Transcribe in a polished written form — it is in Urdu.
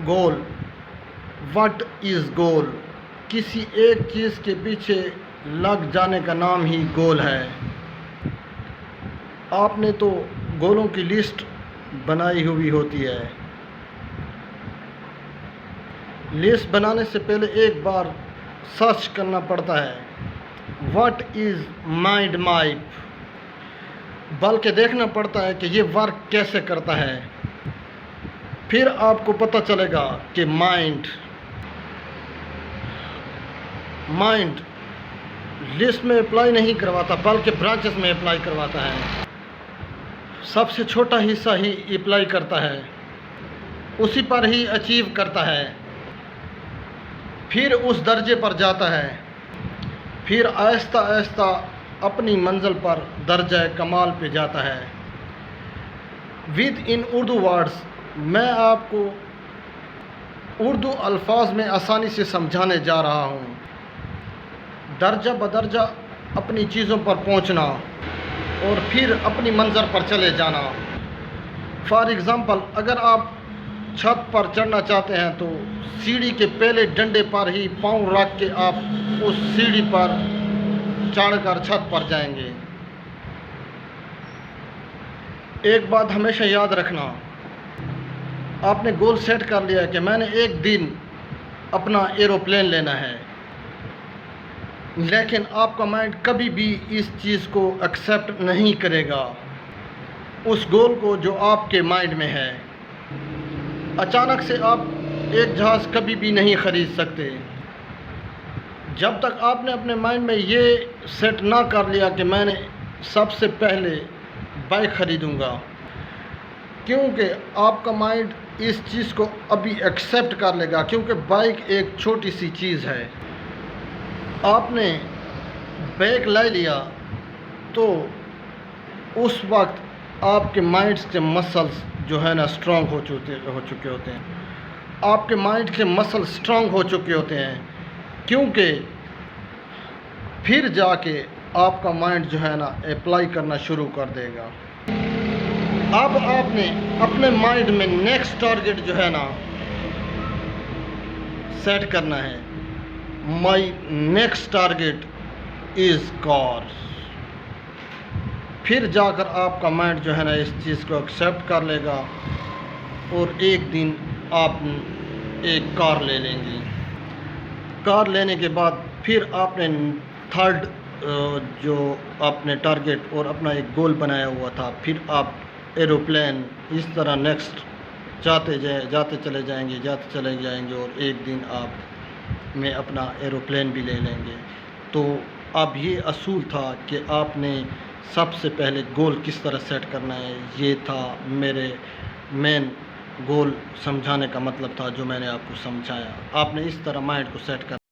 گول. وٹ از گول؟ کسی ایک چیز کے پیچھے لگ جانے کا نام ہی گول ہے. آپ نے تو گولوں کی لسٹ بنائی ہوئی ہوتی ہے. لسٹ بنانے سے پہلے ایک بار سرچ کرنا پڑتا ہے. What is mind map? بلکہ دیکھنا پڑتا ہے کہ یہ ورک کیسے کرتا ہے. پھر آپ کو پتہ چلے گا کہ مائنڈ لسٹ میں اپلائی نہیں کرواتا بلکہ برانچز میں اپلائی کرواتا ہے. سب سے چھوٹا حصہ ہی اپلائی کرتا ہے، اسی پر ہی اچیو کرتا ہے، پھر اس درجے پر جاتا ہے، پھر آہستہ آہستہ اپنی منزل پر درجہ کمال پہ جاتا ہے. ود ان اردو ورڈز، میں آپ کو اردو الفاظ میں آسانی سے سمجھانے جا رہا ہوں. درجہ بدرجہ اپنی چیزوں پر پہنچنا اور پھر اپنی منزل پر چلے جانا. فار ایگزامپل، اگر آپ چھت پر چڑھنا چاہتے ہیں تو سیڑھی کے پہلے ڈنڈے پر ہی پاؤں رکھ کے آپ اس سیڑھی پر چڑھ کر چھت پر جائیں گے. ایک بات ہمیشہ یاد رکھنا، آپ نے گول سیٹ کر لیا کہ میں نے ایک دن اپنا ایروپلین لینا ہے، لیکن آپ کا مائنڈ کبھی بھی اس چیز کو ایکسیپٹ نہیں کرے گا، اس گول کو جو آپ کے مائنڈ میں ہے. اچانک سے آپ ایک جہاز کبھی بھی نہیں خرید سکتے جب تک آپ نے اپنے مائنڈ میں یہ سیٹ نہ کر لیا کہ میں نے سب سے پہلے بائک خریدوں گا، کیونکہ آپ کا مائنڈ اس چیز کو ابھی ایکسیپٹ کر لے گا، کیونکہ بائک ایک چھوٹی سی چیز ہے. آپ نے بائک لے لیا تو اس وقت آپ کے مائنڈ کے مسلز جو ہے نا اسٹرانگ ہو چکے ہوتے ہیں. آپ کے مائنڈ کے مسل اسٹرانگ ہو چکے ہوتے ہیں، کیونکہ پھر جا کے آپ کا مائنڈ جو ہے نا اپلائی کرنا شروع کر دے گا. اب آپ نے اپنے مائنڈ میں نیکسٹ ٹارگیٹ جو ہے نا سیٹ کرنا ہے. مائی نیکسٹ ٹارگیٹ از کار. پھر جا کر آپ کا مائنڈ جو ہے نا اس چیز کو ایکسیپٹ کر لے گا اور ایک دن آپ ایک کار لے لیں گے. کار لینے کے بعد پھر آپ نے تھرڈ جو آپ نے ٹارگیٹ اور اپنا ایک گول بنایا ہوا تھا، پھر آپ ایروپلین اس طرح نیکسٹ جاتے چلے جائیں گے اور ایک دن آپ میں اپنا ایروپلین بھی لے لیں گے. تو اب یہ اصول تھا کہ آپ نے سب سے پہلے گول کس طرح سیٹ کرنا ہے. یہ تھا میرے مین گول سمجھانے کا مطلب تھا جو میں نے آپ کو سمجھایا. آپ نے اس طرح مائنڈ کو سیٹ کرنا